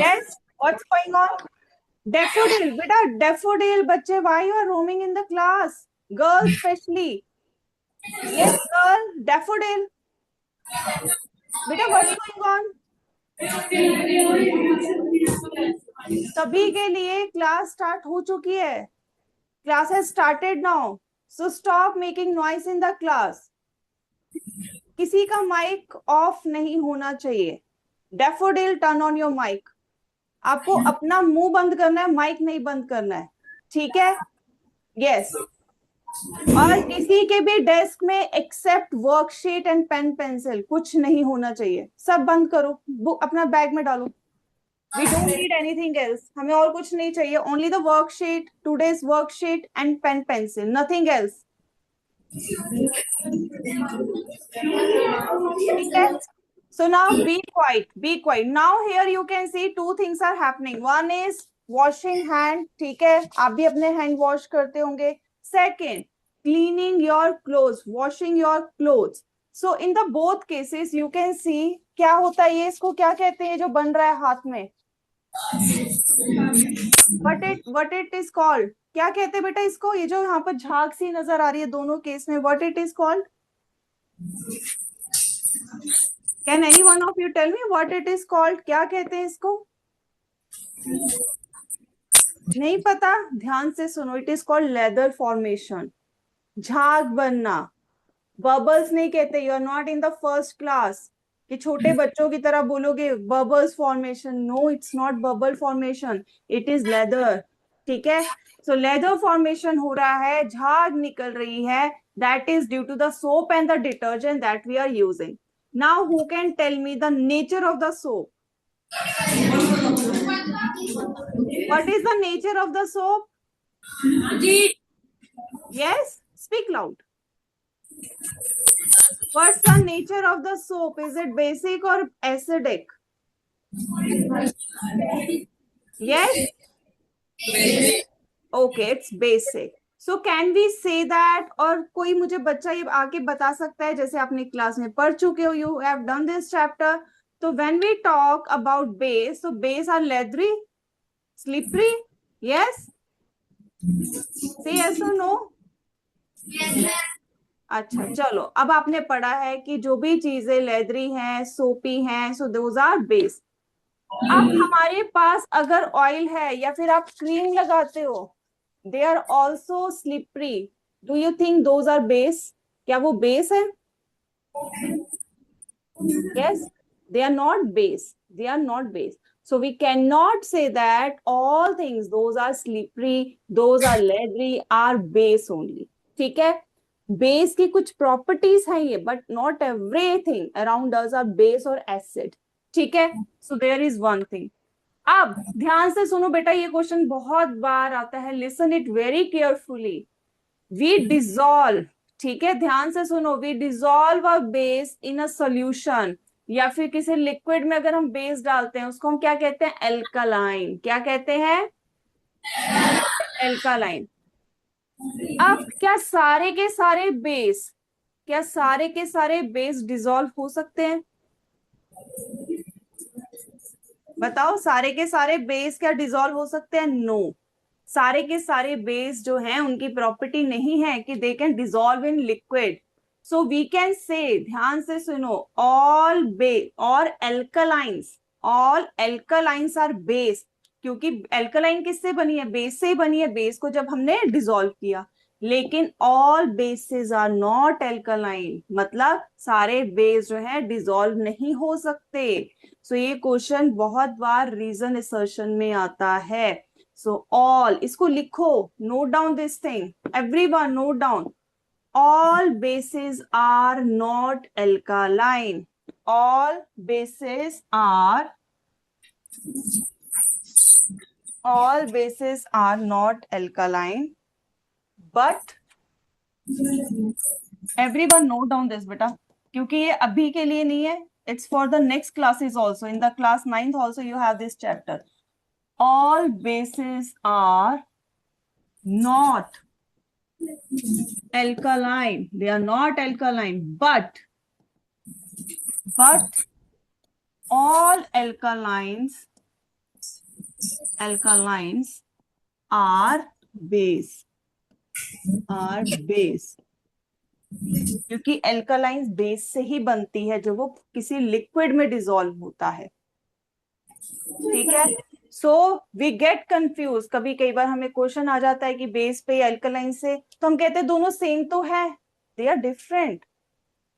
Yes, what's going on? Daffodil, beta, daffodil, बच्चे, why you are roaming in the class? Girls especially. Yes, girl, daffodil. बेटा, what's going on? सभी के लिए class start हो चुकी है. Class has started now. So stop making noise in the class. किसी का माइक ऑफ नहीं होना चाहिए. Daffodil, turn on your mic. आपको अपना मुंह बंद करना है, माइक नहीं बंद करना है. ठीक है? यस. और किसी के भी डेस्क में except worksheet and pen pencil कुछ नहीं होना चाहिए. सब बंद करो, बुक अपना बैग में डालो. We don't need anything else. हमें और कुछ नहीं चाहिए. Only the worksheet, today's worksheet and pen pencil, nothing else. ठीक है? So now be quiet, be quiet. Now here you can see two things are happening. One is washing hand, ठीक है? आप भी अपने hand wash करते होंगे. Second, cleaning your clothes, washing your clothes. So in the both cases you can see क्या होता है. ये इसको क्या कहते हैं जो बन रहा है हाथ में? What it is called? क्या कहते हैं बेटा इसको? ये जो यहाँ पर झाग सी नजर आ रही है दोनों केस में, what it is called? Can any one of you tell me what it is called? क्या कहते हैं इसको? नहीं पता? ध्यान से सुनो. It is called lather formation. झाग बनना. बबल्स नहीं कहते. You are not in the first class कि छोटे बच्चों की तरह बोलोगे bubbles formation. No, it's not bubble formation, it is lather. ठीक है? सो लेदर फॉर्मेशन हो रहा है, झाग निकल रही है. That is due to the soap and the detergent that we are using. Now who can tell me the nature of the soap? What is the nature of the soap? Yes, speak loud. What's the nature of the soap? Is it basic or acidic? Yes? Okay, it's basic. So can we say that? और कोई मुझे बच्चा ये आके बता सकता है, जैसे आपने क्लास में पढ़ चुके हो, you have done this chapter. So when we talk about base, so base are leathery, slippery. Yes? Say yes or no? अच्छा, चलो. अब आपने पढ़ा है कि जो भी चीजें लेदरी हैं, सोपी हैं, सो दोज आर बेस. अब हमारे पास अगर ऑयल है या फिर आप क्रीम लगाते हो, they are also slippery. Do you think those are base? क्या वो बेस है? Yes, they are not base. They are not base. So we cannot say that all things, those are slippery, those are leathery, are base only. ठीक है? Base की कुछ properties हैं ये, but not everything around us are base और acid. ठीक है? So there is one thing. अब ध्यान से सुनो बेटा, ये क्वेश्चन बहुत बार आता है. Listen it very carefully. We dissolve, ठीक है, ध्यान से सुनो, we dissolve a base in a solution, या फिर किसी लिक्विड में अगर हम बेस डालते हैं उसको हम क्या कहते हैं? एल्कालाइन. क्या कहते हैं? एल्कालाइन. अब क्या सारे के सारे बेस, क्या सारे के सारे बेस डिसॉल्व हो सकते हैं? बताओ, सारे के सारे बेस क्या डिसॉल्व हो सकते हैं? नो. सारे के सारे बेस जो हैं उनकी प्रॉपर्टी नहीं है कि they can dissolve in liquid. So we can say, ध्यान से सुनो, ऑल बेस और alkalines, all alkalines are base. क्योंकि एल्कलाइन किससे बनी है? बेस से ही बनी है, बेस को जब हमने डिसॉल्व किया. लेकिन all bases are not alkaline, मतलब सारे बेस जो है डिसॉल्व नहीं हो सकते. सो ये क्वेश्चन बहुत बार रीजन असर्शन में आता है. सो ऑल, इसको लिखो, note down this thing, everyone note down. All bases are not alkaline. All bases are not alkaline. But everyone note down this बेटा, क्योंकि ये अभी के लिए नहीं है. It's for the next classes also. In the class 9th also you have this chapter. All bases are not alkaline. They are not alkaline, but all alkalines alkalines are base, क्योंकि एल्कालाइंस base से ही बनती है जो वो किसी liquid में dissolve होता है, ठीक है। सो वी गेट कंफ्यूज, कभी कई बार हमें क्वेश्चन आ जाता है कि बेस पे एल्कालाइन से, तो हम कहते हैं दोनों सेम तो है, दे आर डिफरेंट,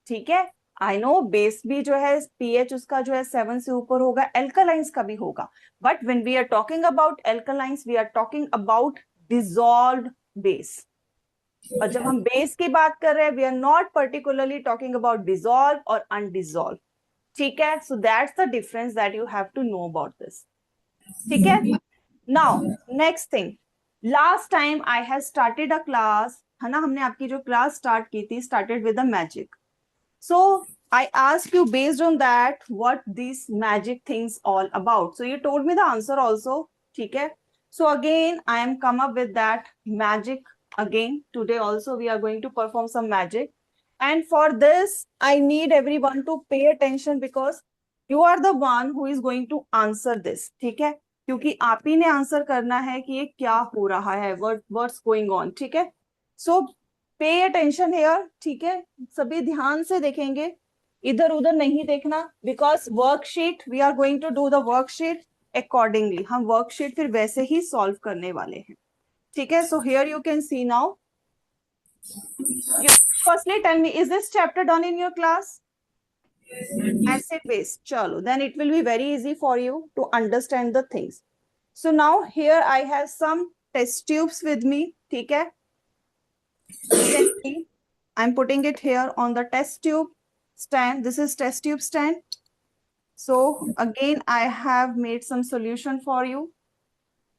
ठीक है। आई नो बेस भी जो है पीएच उसका जो है 7 से ऊपर होगा, एल्कालाइंस का भी होगा, but when we are talking about alkalines we are talking about dissolved base. और जब हम बेस की बात कर रहे हैं we are not particularly talking about dissolve और अनडिसॉल्व, ठीक है। So that's the difference that you have to know about this, ठीक है। Now next thing, last time I have started a class, है ना, हमने आपकी जो क्लास स्टार्ट की थी started with the magic. So I asked you based on that what these magic things all about. So you told me the answer also. ठीक है. So again I am come up with that magic again. Today also we are going to perform some magic. And for this I need everyone to pay attention because you are the one who is going to answer this. ठीक है. क्योंकि आप ही ने answer करना है कि ये क्या हो रहा है, what's going on, ठीक है. So पे अटेंशन हेयर, ठीक है, सभी ध्यान से देखेंगे, इधर उधर नहीं देखना, because worksheet we are going to do the worksheet accordingly, हम वर्कशीट फिर वैसे ही सॉल्व करने वाले हैं, ठीक है. So here you can see now, firstly tell me is this chapter done in your class? Acid base, chalo, then it will be very easy for you to understand the things. So now here I have some test tubes with me, ठीक है. You can see I'm putting it here on the test tube stand. This is test tube stand. So again, I have made some solution for you.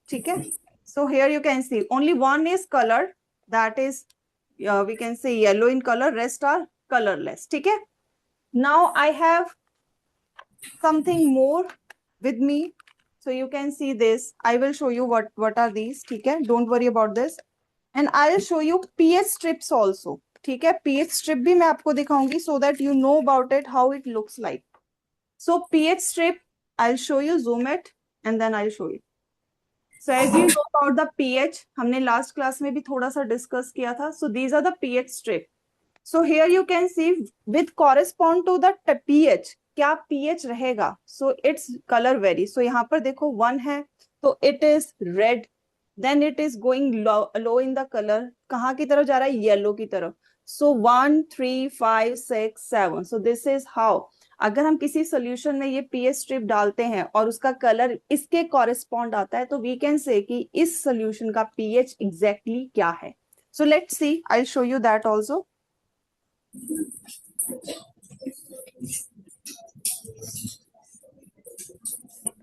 Okay. So here you can see only one is colored. That is, we can say yellow in color. Rest are colorless. Okay. Now I have something more with me. So you can see this. I will show you what are these. Okay. Don't worry about this. And I'll show you pH strips also. ठीक है, pH strip भी मैं आपको दिखाऊंगी so that you know about it how it looks like. So pH strip I'll show you, zoom it and then I'll show you. So as you know about the pH, हमने last class में भी थोड़ा सा discuss किया था. So these are the pH strip. So here you can see with correspond to the pH, क्या pH रहेगा. So its color vary. So यहाँ पर देखो 1 है तो it is red. Then it is going low in the color. कहाँ की तरफ जा रहा है? Yellow की तरफ. So 1, 3, 5, 6, 7. So this is how. अगर हम किसी सोल्यूशन में ये pH स्ट्रिप डालते हैं और उसका कलर इसके कॉरेस्पॉन्ड आता है तो वी कैन से कि इस सोल्यूशन का pH एग्जैक्टली क्या है. So let's see. I'll show you that also.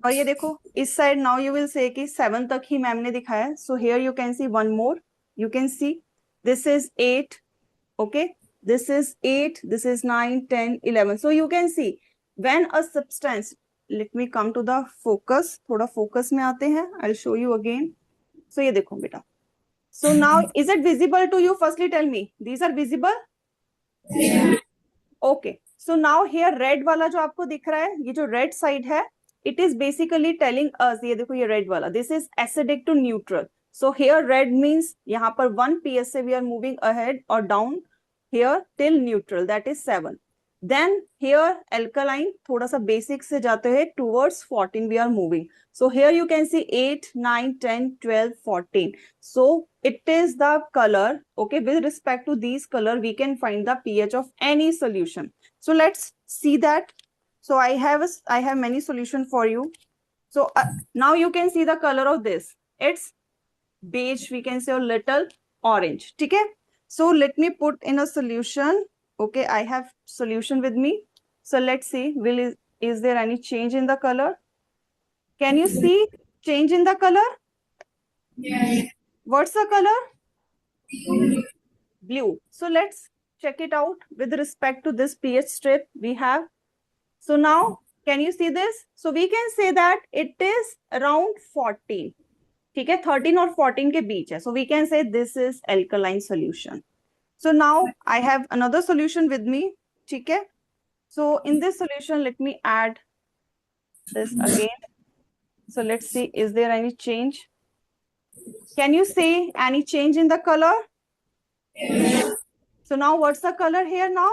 और ये देखो इस side now you will say कि 7 तक ही मैम ने दिखाया. सो here you can C one more. You can see this is 8. Okay, this is 8, this is 9, 10, 11. So you can see when a substance, let me come to the focus, थोड़ा focus में आते हैं. I'll show you again. So ये देखो बेटा. So now is it visible to you? Firstly tell me, these are visible? Yeah. Okay. So now here red वाला जो आपको दिख रहा है, ये जो red side है, it is basically telling us, ये देखो ये red वाला, this is acidic to neutral. So here red means यहाँ पर 1 pH से we are moving ahead or down here till neutral, that is 7. Then here alkaline थोड़ा सा basic से जाते हैं towards 14 we are moving. So here you can see 8, 9, 10, 12, 14. So it is the color. Okay, with respect to these color we can find the pH of any solution. So let's see that. So I have many solution for you. So now you can see the color of this. It's beige, we can say, a little orange. Okay. So let me put in a solution. Okay, I have solution with me. So let's see, is there any change in the color? Can you see change in the color? Yes. What's the color? Blue. So let's check it out with respect to this pH strip we have. So now, can you see this? So we can say that it is around 14. ठीक है, 13 और 14 के बीच है. So we can say this is alkaline solution. So now I have another solution with me. ठीक है. So in this solution, let me add this again. So let's see, is there any change? Can you see any change in the color? So now what's the color here now?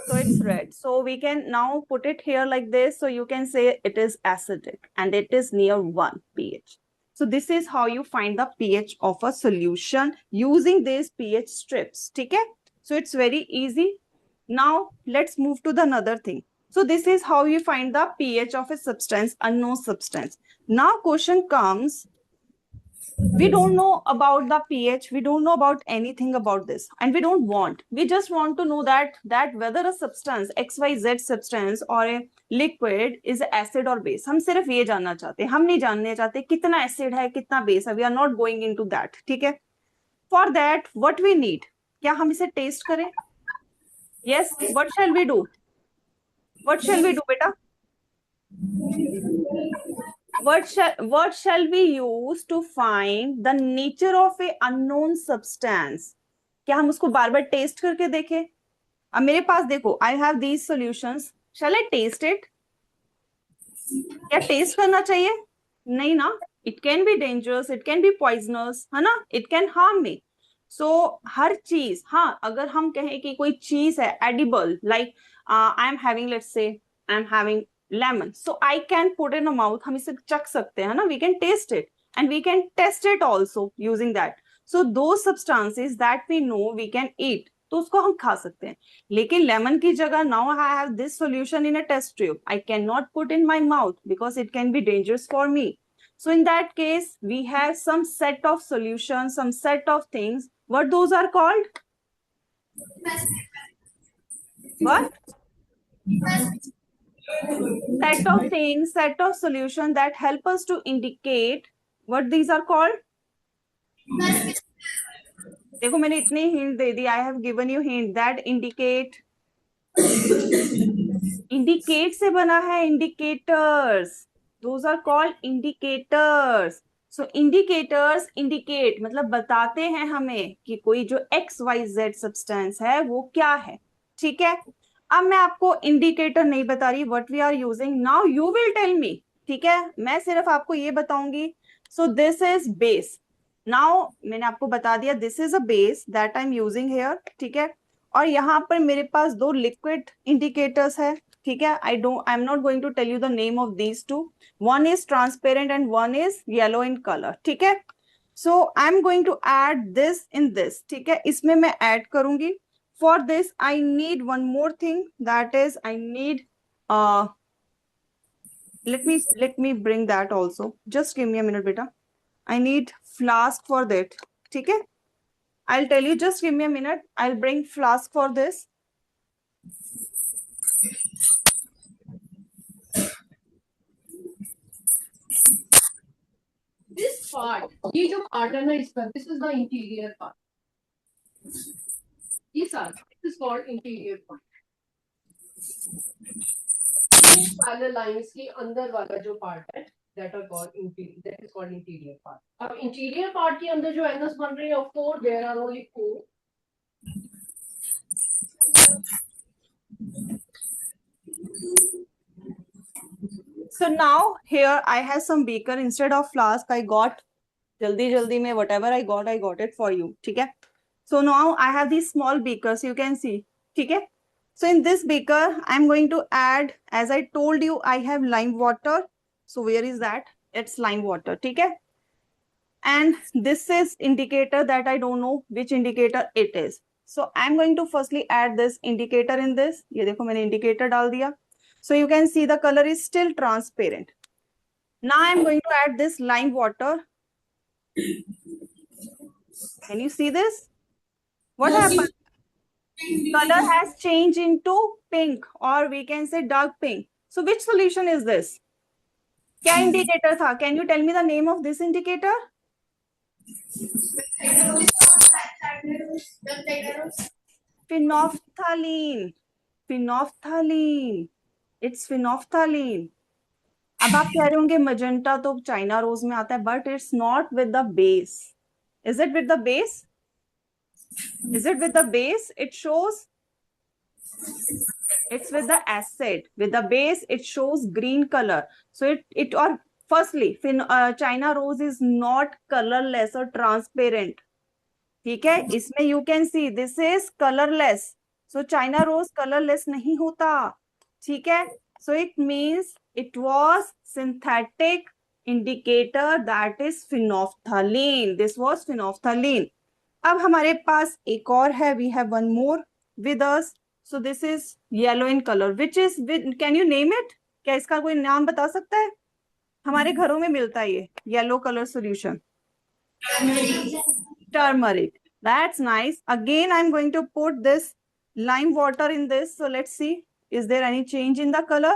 So it's red. So we can now put it here like this. So you can say it is acidic and it is near 1 pH. So this is how you find the pH of a solution using these pH strips. Okay? So it's very easy. Now let's move to the another thing. So this is how you find the pH of a substance, unknown substance. Now question comes, we don't know about the pH, we don't know about anything about this, and we don't want, we just want to know that whether a substance xyz substance or a liquid is acid or base. हम सिर्फ ये जानना चाहते हैं, हम नहीं जानने चाहते कितना एसिड है कितना बेस है, we are not going into that. ठीक है, for that what we need, क्या हम इसे टेस्ट करें? Yes, what shall we do, what shall we do बेटा, what shall we use to find the nature of a unknown substance? क्या हम उसको बार बार टेस्ट करके देखें? अब मेरे पास देखो, I have these solutions. Shall I taste it? क्या टेस्ट करना चाहिए? नहीं ना, it can be dangerous, it can be poisonous, है ना, it can harm me. So हर चीज, हाँ अगर हम कहें कि कोई चीज है edible, like I am having, let's say I am having lemon, so I can put in a mouth, हम इसे चख सकते हैं ना, we can taste it and we can test it also using that. So those substances that we know we can eat, तो उसको हम खा सकते हैं. लेकिन लेमन की जगह now I have this solution in a test tube, I cannot put in my mouth because it can be dangerous for me. So in that case we have some set of solutions, some set of things. What those are called? What? Set of things, set of solution that help us to indicate what these are called. देखो मैंने इतने hint दे दी, I have given you hint that indicate, indicate से बना है indicators, those are called indicators. So indicators indicate मतलब बताते हैं हमें कि कोई जो एक्स वाई जेड सब्सटेंस है वो क्या है. ठीक है, अब मैं आपको इंडिकेटर नहीं बता रही what we are using, now you will tell me. ठीक है, मैं सिर्फ आपको ये बताऊंगी. So this is base. Now मैंने आपको बता दिया this is a base that I am using here. ठीक है, और यहाँ पर मेरे पास दो लिक्विड इंडिकेटर्स है. ठीक है, I am not going to tell you the name of these two, one is transparent and one is yellow in colour. ठीक है, so I am going to add this in this. ठीक है, इसमें मैं add करूंगी. For this I need one more thing, that is I need, let me bring that also, just give me a minute beta. I need flask for that. ठीक है, I'll tell you, just give me a minute, I'll bring flask for this. This part, ये जो part है ना इसका, this is the interior part. ये सारा, this is called interior part. Parallel lines के अंदर वाला जो part है, that are called interior, that is called interior part. अब interior part के अंदर जो angles बन रहे हैं, of course there are only four. So now here I have some beaker instead of flask. I got jaldi mein whatever I got it for you. ठीक है, so now I have these small beakers, you can see. ठीक है, so in this beaker I'm going to add, as I told you, I have lime water. So where is that? It's lime water. ठीक है, and this is indicator that I don't know which indicator it is. So I'm going to firstly add this indicator in this. ये देखो मैंने indicator डाल दिया. So you can see the color is still transparent. Now I'm going to add this lime water. Can you see this? What happened? Color has changed into pink, or we can say dark pink. So which solution is this? क्या indicator था? Can you tell me the name of this indicator? Phenolphthalein. Phenolphthalein. It's phenolphthalein. अब आप कह रहे होंगे magenta तो China rose में आता है, but it's not with the base. Is it with the base? Is it with the base? It shows It's with the acid. With the base, it shows green color. So it or firstly, China rose is not colorless or transparent. ठीक है, इसमें you can see this is colorless. So China rose colorless नहीं होता. ठीक है, so it means it was synthetic indicator, that is phenolphthalein. This was phenolphthalein. अब हमारे पास एक और है, we have one more with us. So this is yellow in color, which is, can you name it? क्या इसका कोई नाम बता सकता है? हमारे घरों में मिलता है ये yellow colour solution. Turmeric. That's nice. Again, I'm going to put this lime water in this. So let's see, is there any change in the color?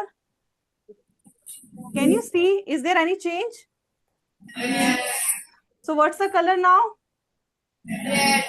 Can you see, is there any change? So what's the color now? Red.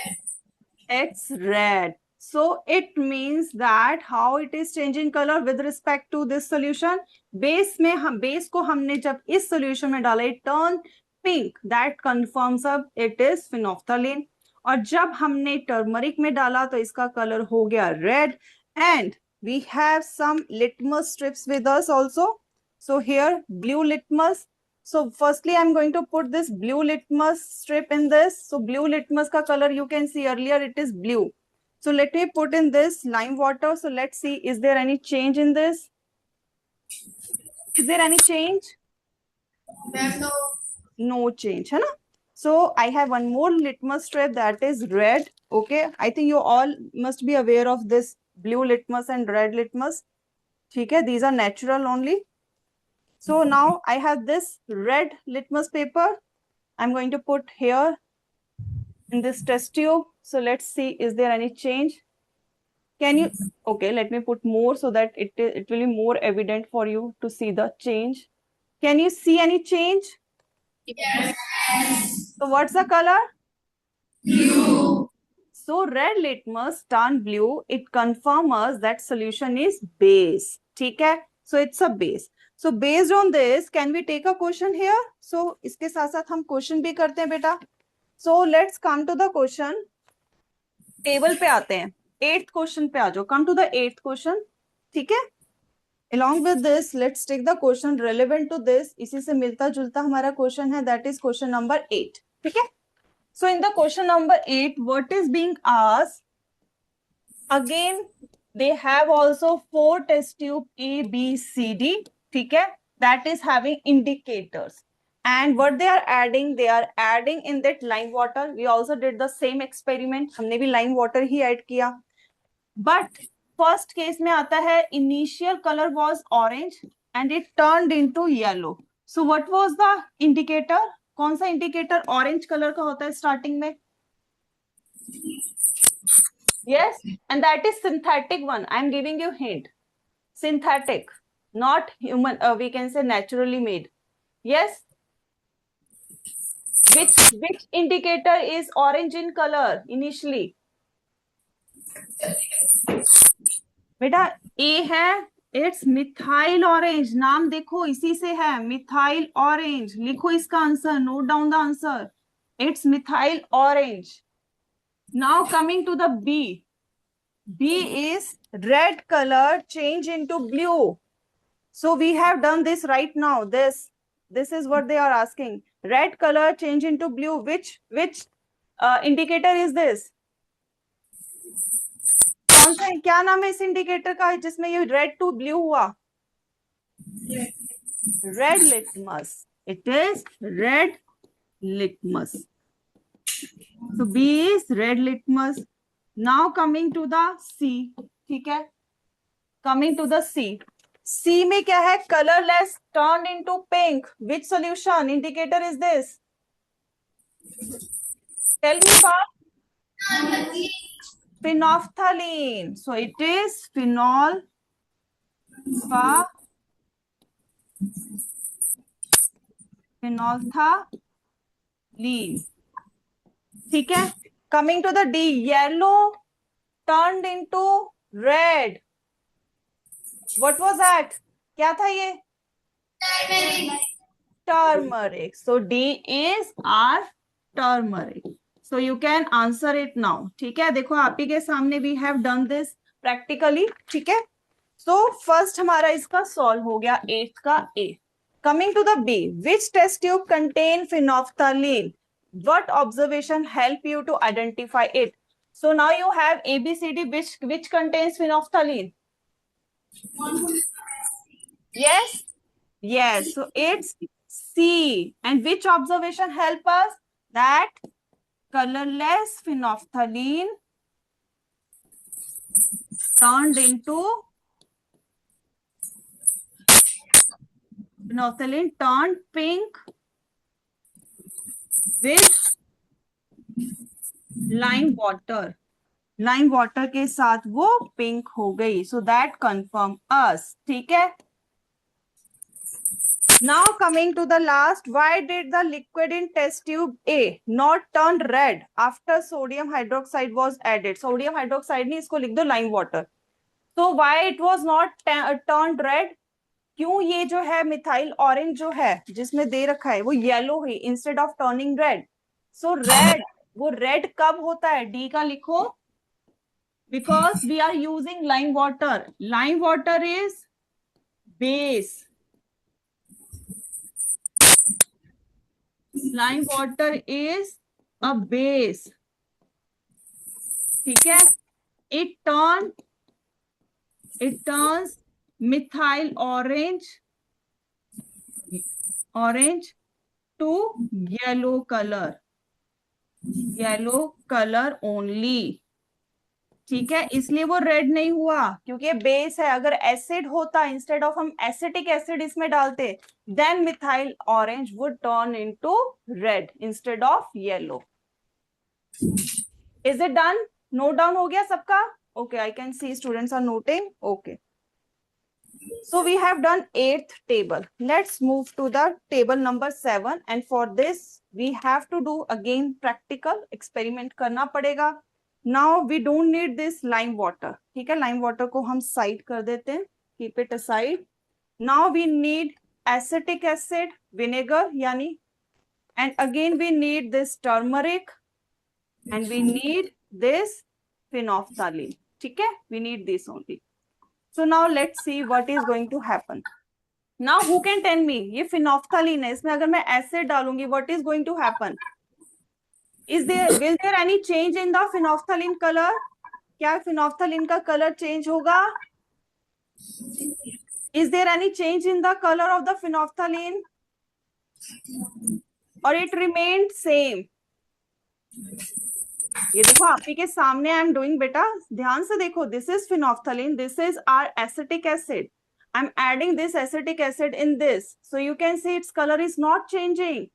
It's red. So it means that how it is changing color with respect to this solution. Base में हम base को हमने जब इस solution में डाला, it turn pink. That confirms up it is phenolphthalein. और जब हमने turmeric में डाला तो इसका color हो गया red. And we have some litmus strips with us also. So here blue litmus. So firstly, I'm going to put this blue litmus strip in this. So blue litmus ka color you can see earlier, it is blue. So let me put in this lime water. So let's see, is there any change in this? Is there any change? No. No change, hai na? So I have one more litmus strip that is red. Okay, I think you all must be aware of this blue litmus and red litmus. Okay, these are natural only. So now I have this red litmus paper. I'm going to put here in this test tube. So let's see, is there any change? Can you, okay, let me put more so that it will be more evident for you to see the change. Can you see any change? Yes. So what's the color? Blue. So red litmus turn blue. It confirms us that solution is base. ठीक है? So it's a base. So based on this, can we take a question here? So इसके साथ साथ हम question भी करते हैं बेटा. So let's come to the question. Table पे आते हैं. 8th question पे आ जाओ. Come to the 8th question. ठीक है? Along with this, let's take the question relevant to this. इसी से मिलता जुलता हमारा question है. That is question number 8. ठीक है? So in the question number 8, what is being asked? Again, they have also 4 test tube A, B, C, D. ठीक है? That is having indicators. And what they are adding in that lime water. We also did the same experiment. हमने भी lime water ही add किया. But first case में आता है initial color was orange and it turned into yellow. So what was the indicator? कौन सा indicator orange color का होता है starting में? Yes, and that is synthetic one. I am giving you hint. Synthetic, not human. We can say naturally made. Yes. Which indicator is orange in color initially? बेटा A है, it's methyl orange. नाम देखो इसी से है, methyl orange. लिखो इसका answer, note down the answer. It's methyl orange. Now coming to the B. B is red color change into blue. So we have done this right now. This is what they are asking. Red color change into blue. Which indicator is this? कौन सा, क्या नाम है इस indicator का जिसमें ये red to blue हुआ? Red litmus. It is red litmus. So B is red litmus. Now coming to the C. ठीक है? Coming to the C. C में क्या है? Colorless turned into pink. Which solution indicator is this? Tell me about phenolphthalein. So it is phenolphthalein. ठीक है? Coming to the D, yellow turned into red. What was that? क्या था ये? Turmeric. So D is our turmeric. So you can answer it now. ठीक है? देखो आप ही के सामने we have done this practically. ठीक है? सो फर्स्ट हमारा इसका सॉल्व हो गया 8th का A. Coming to the B, which test tube contain phenolphthalein? What observation help you to identify it? So now you have A, B, C, D. Which contains phenolphthalein? Yes, yes. So it's C. And which observation help us? That colorless phenolphthalein turned into phenolphthalein turned pink with lime water. Lime water के साथ वो pink हो गई. So that confirm us. ठीक है. Now coming to the last, why did the liquid in test tube A not turn red after sodium hydroxide was added? Sodium hydroxide नहीं, इसको लिख दो लाइम वाटर. तो why it was not turn red? क्यों ये जो है methyl orange जो है जिसमें दे रखा है वो येलो है instead of turning red. So red, वो रेड कब होता है? डी का लिखो. Because we are using lime water. Lime water is base. Lime water is a base. ठीक है. It turns methyl orange to yellow color. Yellow color only. ठीक है. इसलिए वो रेड नहीं हुआ क्योंकि बेस है. अगर एसिड होता, इंस्टेड ऑफ हम एसिटिक एसिड इसमें डालते, then methyl orange would turn into red instead of yellow. Is it done? Note down हो गया सबका? Okay, I can see students are noting. Okay, so we have done 8th table. Let's move to the table number 7, and for this we have to do again practical experiment करना पड़ेगा. Now we don't need this lime water. ठीक है, lime water को हम side कर देते हैं. Keep it aside. Now we need acetic acid, vinegar यानी, and again we need this turmeric, and we need this phenolphthalein. ठीक है, we need this only. So now let's see what is going to happen. Now who can tell me? ये phenolphthalein है, इसमें अगर मैं acid डालूंगी, what is going to happen? Will there any change in the phenolphthalein color? क्या phenolphthalein का color change होगा? Is there any change in the color of the phenolphthalein? Or it remained same? ये देखो आप ही के सामने I am doing. बेटा ध्यान से देखो. This is phenolphthalein, this is our acetic acid. I am adding this acetic acid in this, so you can see its colour is not changing.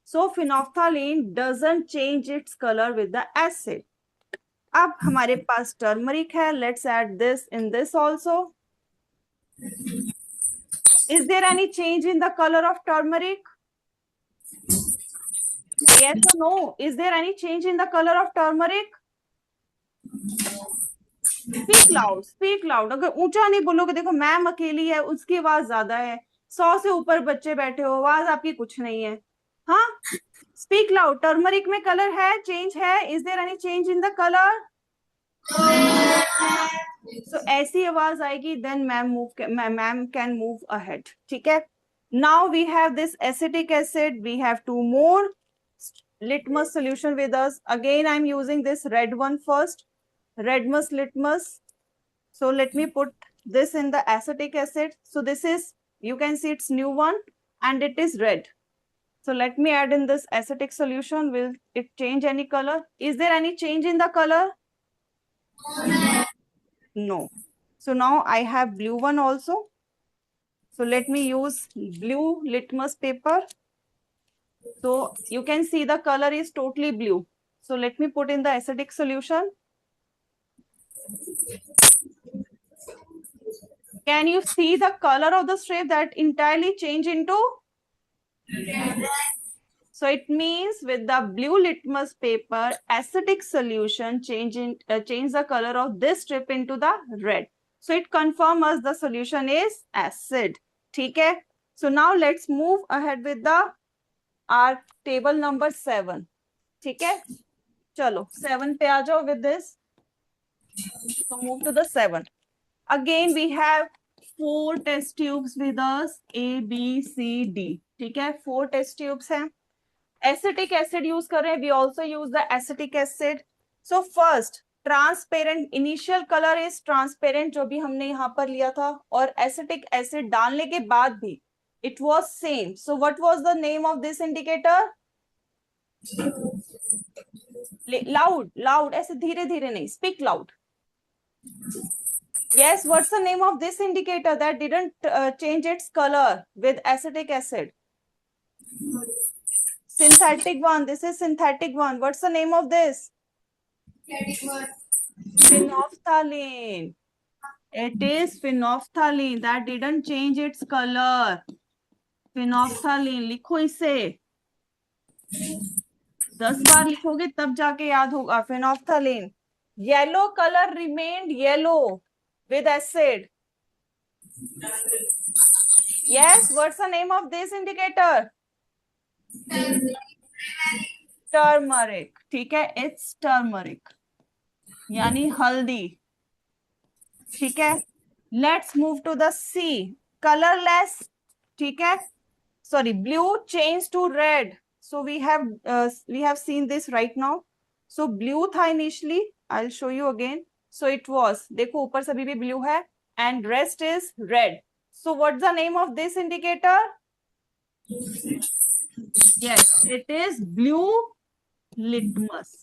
So phenolphthalein doesn't change its color with the acid. अब हमारे पास turmeric है. Let's add this in this also. Is there any change in the color of turmeric? Yes or no? Is there any change in the color of turmeric? Speak loud, speak loud. अगर ऊंचा नहीं बोलोगे, देखो ma'am अकेली है, उसकी आवाज ज्यादा है. 100 से ऊपर बच्चे बैठे हो, आवाज आपकी कुछ नहीं है. हाँ, स्पीक लाउड. टर्मरिक में कलर है, चेंज है. Is there any change in the colour? So ऐसी आवाज आएगी, then ma'am can move ahead. ठीक है. Now we have this acetic acid. We have 2 more litmus solution with us. Again I am using this red one first, Redmus litmus. So let me put this in the acetic acid. So this is, you can see it's new one and it is red. So let me add in this acetic solution. Will it change any color? Is there any change in the color? No. So now I have blue one also. So let me use blue litmus paper. So you can see the color is totally blue. So let me put in the acidic solution. Can you see the color of the strip that entirely change into? So it means with the blue litmus paper, acidic solution change the color of this strip into the red. So it confirms us the solution is acid. ठीक है. So now let's move ahead with the our table number 7. ठीक है. चलो 7 पे आ जाओ with this. So move to the 7. Again we have 4 test tubes with us, A B C D, ठीक है, 4 test tubes हैं. एसिटिक एसिड यूज कर रहे हैं, we also use the acetic acid. So first transparent, initial colour is transparent जो भी हमने यहाँ पर लिया था, और एसिटिक एसिड डालने के बाद भी it was same. So what was the name of this indicator? Loud, loud, ऐसे धीरे धीरे नहीं, speak loud. Yes, what's the name of this indicator that didn't change its color with acetic acid? Synthetic one. This is synthetic one. What's the name of this? Phenolphthalein. It is phenolphthalein that didn't change its color. Phenolphthalein. लिखो इसे. 10 बार लिखोगे तब जाके याद होगा. Phenolphthalein. Yellow color remained yellow with acid. Yes, what's the name of this indicator? Turmeric. ठीक है, it's turmeric, यानी हल्दी. ठीक है, let's move to the C. Colorless, ठीक है, sorry, blue changed to red. So we have seen this right now. So blue था initially, I'll show you again. So it was, देखो ऊपर सभी भी blue है, and rest is red. So what's the name of this indicator? Yes, it is blue litmus.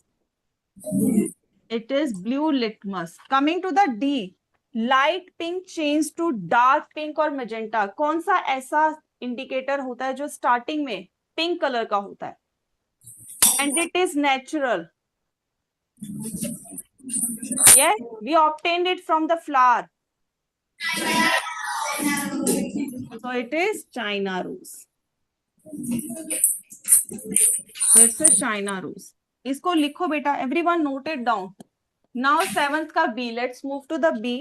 It is blue litmus. Coming to the D, light pink changed to dark pink और magenta. कौन सा ऐसा indicator होता है जो starting में pink colour का होता है? And it is natural. Yes, we obtained it from the flower. So it is China rose. It's a China rose. इसको लिखो बेटा, everyone note it down. Now 7th का B. Let's move to the B.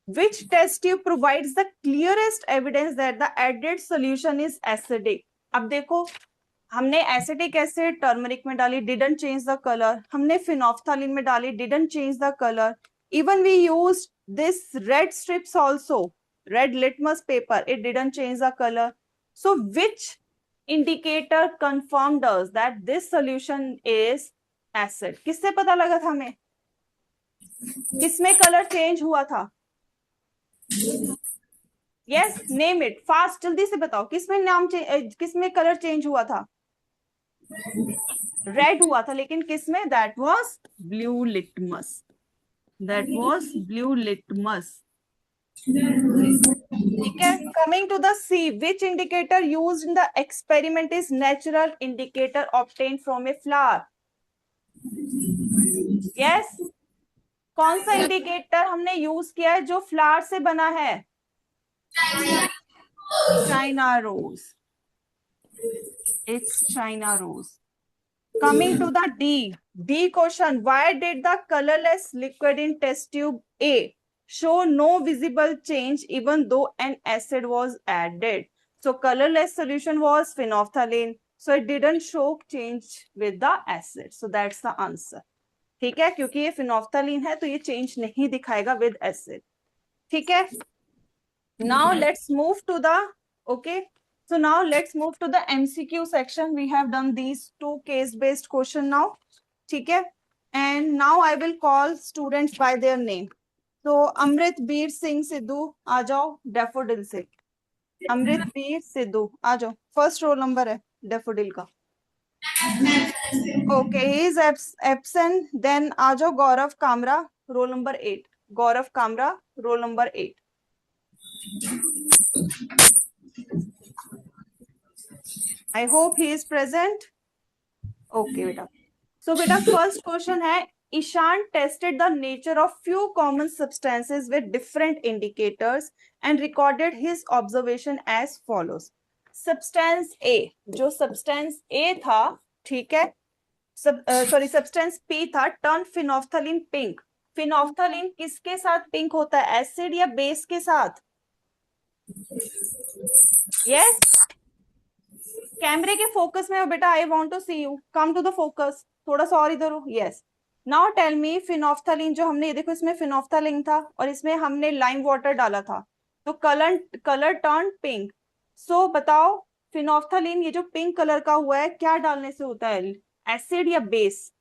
Which test tube provides the clearest evidence that the added solution is acidic? अब देखो, हमने acetic acid turmeric में डाली, didn't change the colour. हमने phenolphthalein में डाली, didn't change the colour. Even we used this red strips also, red litmus paper, it didn't change the colour. So which indicator confirmed us that this solution is acid? किससे पता लगा था हमें? किसमें colour change हुआ था? Yes, name it fast, जल्दी से बताओ, किसमें कलर चेंज हुआ था? रेड हुआ था, लेकिन किसमें? That was blue litmus. That was blue litmus. ठीक है, coming to the C. Which indicator used in the experiment is natural indicator obtained from a flower? Yes, कौन सा इंडिकेटर हमने यूज किया है जो फ्लावर से बना है? China rose. It's China rose. Coming to the D. D question. Why did the colorless liquid in test tube A show no visible change even though an acid was added? So colorless solution was phenolphthalein. So it didn't show change with the acid. So that's the answer. ठीक है, क्योंकि ये phenolphthalein है तो ये change नहीं दिखाएगा with acid. ठीक है. Now let's move to the, okay. So now let's move to the MCQ section. We have done these 2 case-based question now. ठीक है. And now I will call students by their name. So Amrit Beer Singh Sidhu, आ जाओ Daffodil से. Amrit Beer Sidhu, आ जाओ. First roll number है Daffodil का. Okay, he is absent. Then आ जाओ Gaurav Kamra, roll number 8. Gaurav Kamra, roll number 8. I hope he is present. Okay, beta. So, beta, first question है, Ishan tested the nature of few common substances with different indicators and recorded his observation as follows. Substance A, जो substance A था, ठीक है, substance P था, turned phenolphthalein pink. Phenolphthalein किसके साथ pink होता है? Acid या base के साथ? Yes. कैमरे के फोकस में हो बेटा. I want to see you. Come to the focus. थोड़ा सा और इधर हो. Yes. Now tell me phenolphthalein, जो हमने, ये देखो इसमें फिनोफ्थलीन था और इसमें हमने लाइम वाटर डाला था, तो कलर टर्न पिंक। सो बताओ फिनोफ्थलीन, ये जो पिंक कलर का हुआ है, क्या डालने से होता है? एसिड या बेस?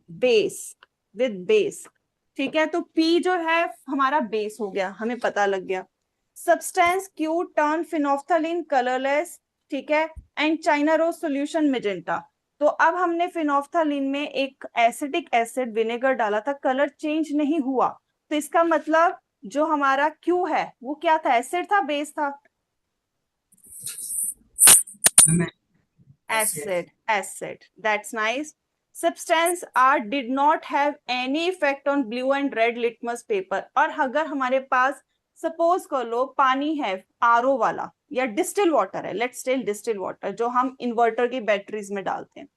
Base, with base. ठीक है, तो पी जो है हमारा बेस हो गया, हमें पता लग गया। Substance Q turn phenolphthalein colourless, ठीक है, and China rose solution magenta. तो अब हमने फिनोफ्थलीन में एक एसिडिक एसिड विनेगर डाला था, कलर चेंज नहीं हुआ, तो इसका मतलब जो हमारा क्यू है वो क्या था? एसिड था, बेस था? Acid, acid. That's nice. Substance R did not have any effect on blue and red litmus paper. और अगर हमारे पास सपोज कर लो पानी है आरओ वाला या डिस्टिल वाटर है, लेट्स टेल डिस्टिल वाटर जो हम इन्वर्टर की बैटरीज में डालते हैं,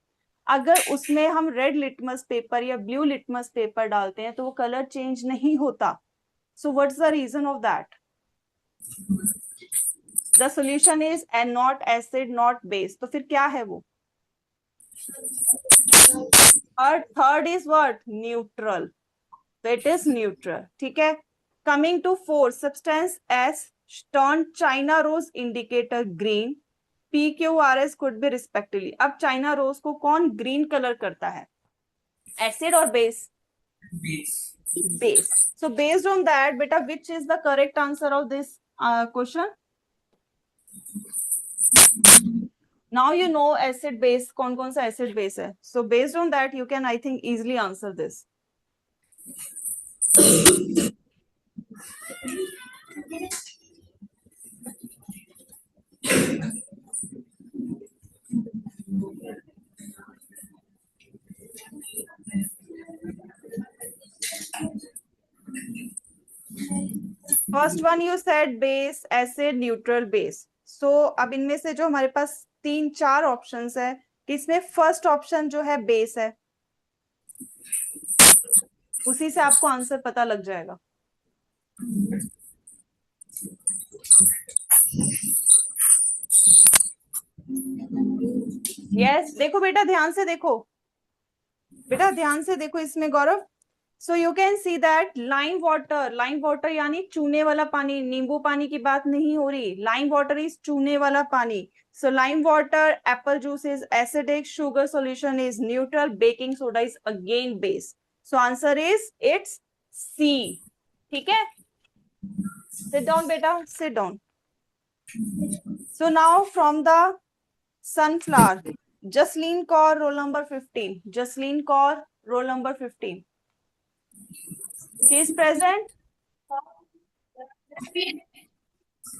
अगर उसमें हम रेड लिटमस पेपर या ब्लू लिटमस पेपर डालते हैं तो वो कलर चेंज नहीं होता। So what's the reason of that? The solution is and not acid not base, तो फिर क्या है वो? और थर्ड इज व्हाट? न्यूट्रल, तो इट इज न्यूट्रल। ठीक है, coming to four, substance S turn China rose indicator green, P Q R S could be respectively. अब चाइना रोज को कौन ग्रीन कलर करता है, एसिड और base? Base. So based on that बेटा, which is the correct answer of this question? Now you know acid base, कौन कौन सा acid base है, so based on that you can I think easily answer this. First one you said base, acid, neutral, base. So अब इनमें से जो हमारे पास तीन चार ऑप्शंस है, इसमें फर्स्ट ऑप्शन जो है बेस है, उसी से आपको आंसर पता लग जाएगा। यस, देखो बेटा ध्यान से देखो, बेटा ध्यान से देखो इसमें Gaurav. So you can see that lime water यानी चूने वाला पानी, नींबू पानी की बात नहीं हो रही, लाइम वाटर इज चूने वाला पानी। So lime water, apple juice is acidic, sugar solution is neutral, baking soda is again base. So answer is it's C. ठीक है, सिट डाउन बेटा, sit down. So now from the sunflower, Jasleen Kaur, roll number 15, Jasleen Kaur, roll number 15, she is present?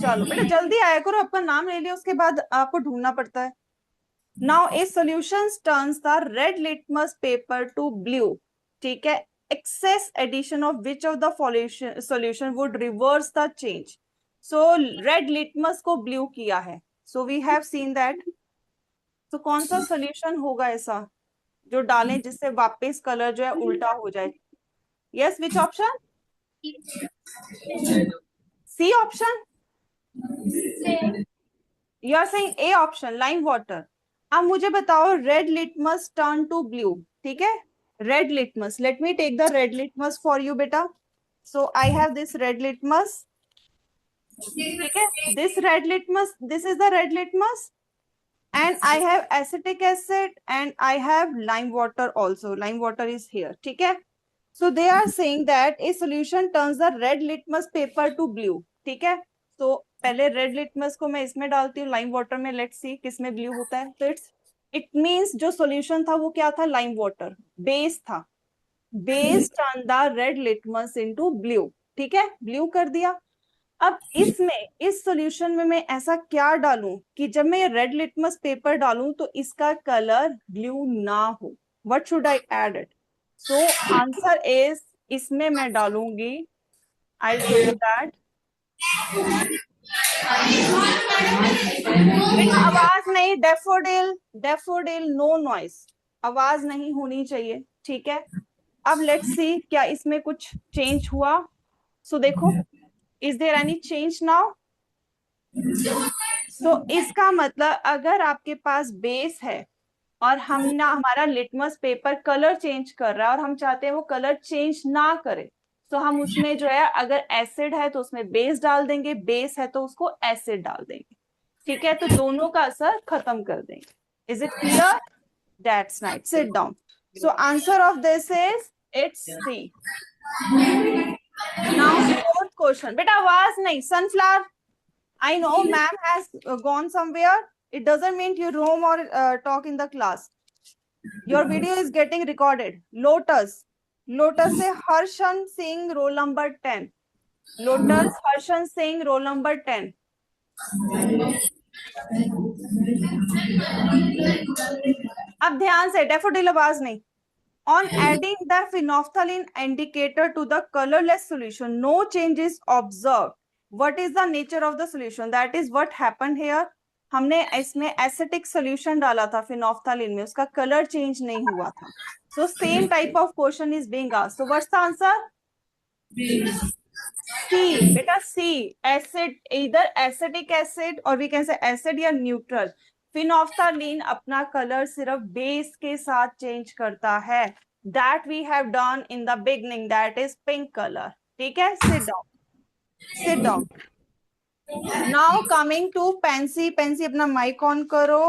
चलो बेटा जल्दी आया करो, आपका नाम ले लिया उसके बाद आपको ढूंढना पड़ता है। Now a solution turns the red litmus paper to blue, ठीक है, excess addition of which of the solution would reverse the change. So red litmus को ब्लू किया है, so we have seen that. तो कौन सा सॉल्यूशन होगा ऐसा जो डालें जिससे वापस कलर जो है उल्टा हो जाए? Yes, which option? C option? You are saying A option, lime water. अब मुझे बताओ red litmus turn to blue, ठीक है, red litmus, let me take the red litmus for you बेटा। So I have this red litmus, ठीक है, this red litmus, this is the red litmus, and I have acetic acid and I have lime water also, lime water is here, ठीक है। So they are saying that a solution turns the red litmus paper to blue, ठीक है। तो पहले red litmus को मैं इसमें डालती हूँ लाइम वाटर में, लेट्स सी किसमें ब्लू होता है। तो इट मींस जो सॉल्यूशन था वो क्या था? लाइम वाटर, बेस था, base turn the red litmus into blue, ठीक है, ब्लू कर दिया। अब इसमें, इस सॉल्यूशन में मैं ऐसा क्या डालूं कि जब मैं ये रेड लिटमस पेपर डालूं तो इसका कलर ब्लू ना हो? What should I add it? So answer is, इसमें मैं डालूंगी, आई शो यू दैट। आवाज नहीं, डेफोडिल, डेफोडिल, नो नॉइस, आवाज नहीं होनी चाहिए, ठीक है। अब लेट्स सी क्या इसमें कुछ चेंज हुआ। सो देखो, is there any change now? So इसका मतलब अगर आपके पास बेस है और हमारा लिटमस पेपर कलर चेंज कर रहा है और हम चाहते हैं वो कलर चेंज ना करे, तो हम उसमें जो है अगर एसिड है तो उसमें बेस डाल देंगे, बेस है तो उसको एसिड डाल देंगे, ठीक है, तो दोनों का असर खत्म कर देंगे। Is it clear? That's right, sit down. So answer of this is it's C. Now fourth question, बेटा आवाज नहीं, sunflower, I know ma'am has gone somewhere. It doesn't mean you roam or talk in the class. Your video is getting recorded. Lotus. Lotus से Harshan Singh roll number 10. Lotus Harshan Singh roll number 10. अब ध्यान से, daffodil आवाज नहीं. On adding the phenolphthalein indicator to the colorless solution, no change is observed. What is the nature of the solution? That is what happened here. हमने इसमें acetic solution डाला था phenolphthalein में, उसका कलर चेंज नहीं हुआ था. So same type of question is being asked. So what's the answer? C. बेटा C. Acid, either acetic acid or we can say acid या neutral. फिनोफ्थलीन अपना कलर सिर्फ बेस के साथ चेंज करता है. That we have done in the beginning. That is pink color. ठीक है? Sit down. Sit down. Now coming to Pansy. Pansy अपना mic on करो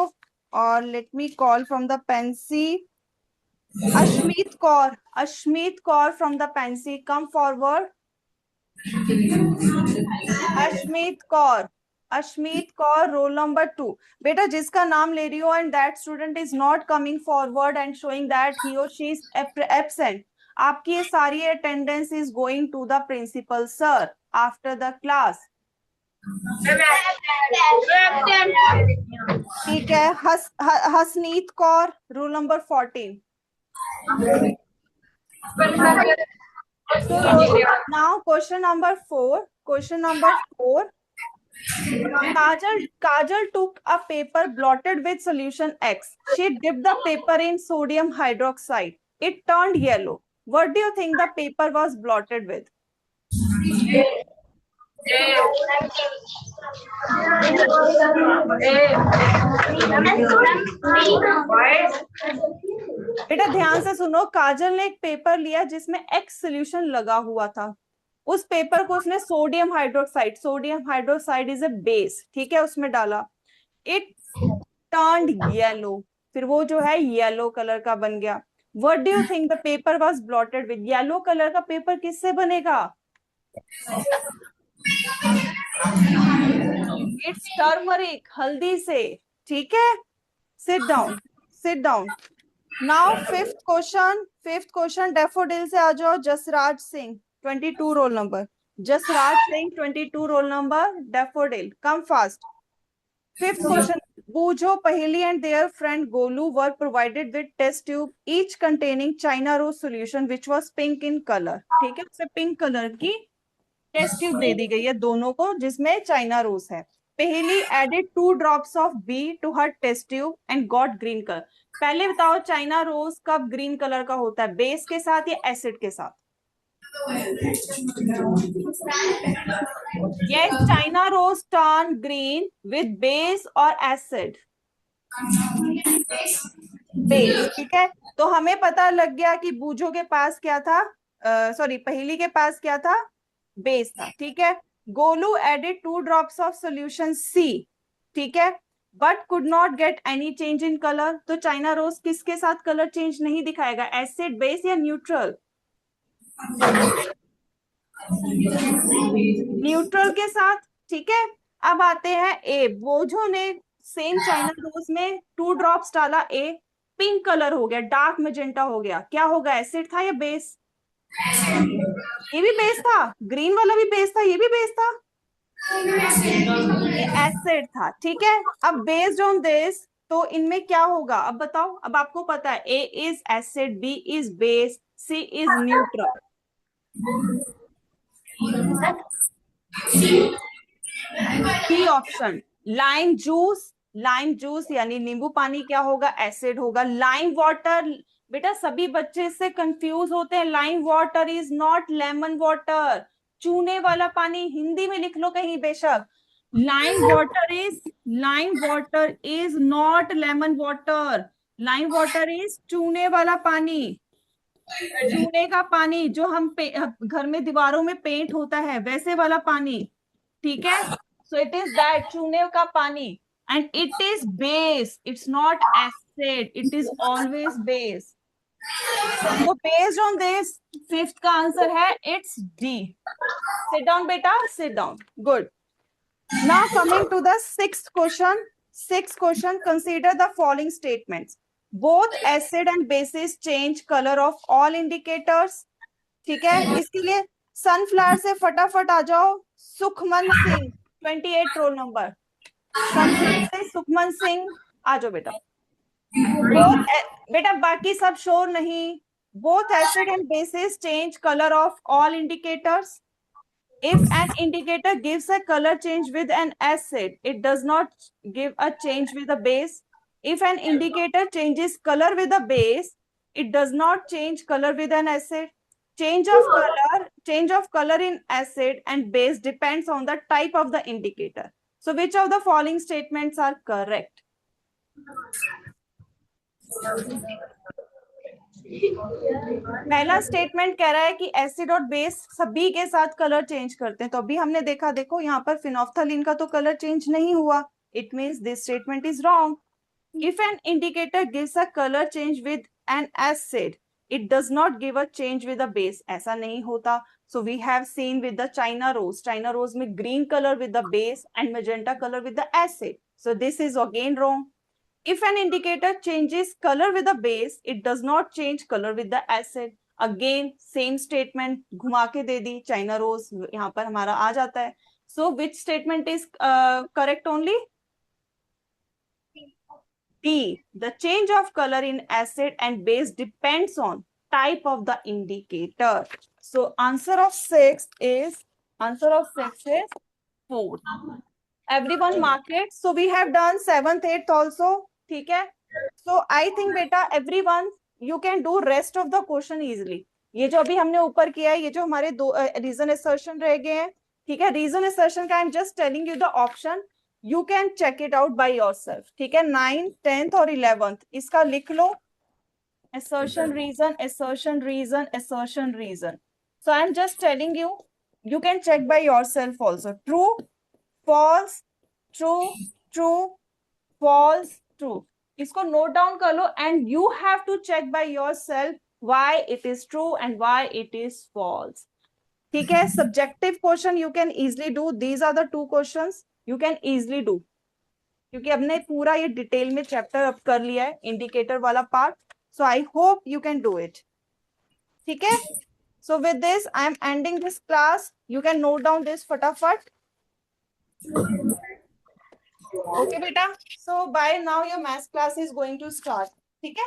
और let me call from the Pansy. Ashmeet Kaur. Ashmeet Kaur from the Pansy. Come forward. Ashmeet Kaur. Ashmeet Kaur, roll number 2. बेटा जिसका नाम ले रही हो and that student is not coming forward and showing that he or she is absent. आपकी ये सारी attendance is going to the principal sir after the class. ठीक है. हसनीत Kaur, roll number 14. So now question number 4. Question number 4. Kajal took a paper blotted with solution X. She dipped the paper in sodium hydroxide. It turned yellow. What do you think the paper was blotted with? बेटा ध्यान से सुनो, काजल ने एक paper लिया जिसमें x solution लगा हुआ था. उस पेपर को उसने sodium hydroxide is a base, ठीक है, उसमें डाला. इट टर्न्ड येलो, फिर वो जो है येलो कलर का बन गया. What do you think the paper was blotted with? Yellow colour का पेपर किससे बनेगा? इट्स टर्मरिक, हल्दी से. ठीक है, sit down, sit down. Now fifth question daffodil से आ जाओ. Jasraj Singh 22 roll number. Jasraj Singh 22 roll number. Daffodil, come fast. Fifth question. बूझो पहेली and their friend Golu were provided with test tube each containing China rose solution which was pink in color. ठीक है, उसे pink colour की test tube दे दी गई है दोनों को जिसमें चाइना रोज है. पहेली added 2 drops of B to her test tube and got green color. पहले बताओ चाइना रोज कब ग्रीन कलर का होता है, बेस के साथ या एसिड के साथ? Yes, China rose turn green with base और acid. बेस, ठीक है. तो हमें पता लग गया कि बूझो के पास क्या था, सॉरी पहेली के पास क्या था? बेस था. ठीक है. Golu added 2 drops of solution C, ठीक है, but could not get any change in color. तो चाइना रोज किसके साथ कलर चेंज नहीं दिखाएगा, एसिड, बेस या न्यूट्रल? न्यूट्रल के साथ. ठीक है. अब आते हैं ए. बोझो ने सेम चाइना रोज में 2 ड्रॉप्स डाला, ए पिंक कलर हो गया, डार्क मैजेंटा हो गया. क्या होगा, एसिड था या बेस? ये भी बेस था, ग्रीन वाला भी बेस था, ये भी बेस था, ये एसिड था. ठीक है. अब बेस्ड ऑन दिस तो इनमें क्या होगा अब बताओ. अब आपको पता है A is acid, B is base, C is neutral. C option. Lime juice, lime juice यानी नींबू पानी क्या होगा, एसिड होगा. लाइम वाटर, बेटा सभी बच्चे इससे कंफ्यूज होते हैं. Lime water is not lemon water. चूने वाला पानी हिंदी में लिख लो कहीं बेशक. Lime water is not lemon water. Lime water is चूने वाला पानी, चूने का पानी जो हम घर में दीवारों में पेंट होता है वैसे वाला पानी, ठीक है। सो इट इज दैट चूने का पानी, and it is base, it's not acid, it is always base. So based on this, fifth का आंसर है it's D. Sit down, beta. Sit down. Good. Now coming to the sixth question. Sixth question. Consider the following statements. Both acid and bases change color of all indicators. ठीक है, इसके लिए sunflower से फटाफट आ जाओ। Sukhman Singh 28 roll number, sunflower से सुखमन सिंह आ जाओ बेटा। बेटा बाकी सब शोर नहीं। Both acid and bases change color of all indicators. If an indicator gives a color change with an acid, it does not give a change with a base. If an indicator changes color with a base, it does not change color with an acid. Change of color in acid and base depends on the type of the indicator. So which of the following statements are correct? पहला statement कह रहा है कि acid और base सभी के साथ colour change करते हैं, तो अभी हमने देखा, देखो यहाँ पर फिनोफ्थलीन का तो कलर चेंज नहीं हुआ, it means this statement is wrong. If an indicator gives a colour change with an acid, it does not give a change with a base, ऐसा नहीं होता। So we have seen with the china rose में green colour with the base and magenta colour with the acid, so this is again wrong. If an indicator changes color with the base, it does not change color with the acid. Again, same statement घुमा के दे दी, China rose यहाँ पर हमारा आ जाता है। So which statement is correct only? D. The change of color in acid and base depends on type of the indicator. So answer of six is 4. Everyone mark it. So we have done 7th, 8th also. ठीक है, so I think बेटा everyone you can do rest of the question easily. ये जो अभी हमने ऊपर किया है, ये जो हमारे दो रीजन असर्शन रह गए हैं, ठीक है, रीजन असर्शन का I am just telling you the option, you can check it out by yourself, ठीक है। 9th, 10th और 11th इसका लिख लो, assertion reason, assertion reason, assertion reason. So I am just telling you, you can check by yourself also. True, false, true, true, false, true. इसको note down कर लो and you have to check by yourself why it is true and why it is false. ठीक है, subjective question you can easily do. These are the 2 questions you can easily do. क्योंकि हमने पूरा ये detail में chapter अब कर लिया है, इंडिकेटर वाला part, so I hope you can do it. ठीक है, so with this I am ending this class. You can note down this फटाफट। Okay बेटा, so by now your math class is going to start, ठीक है।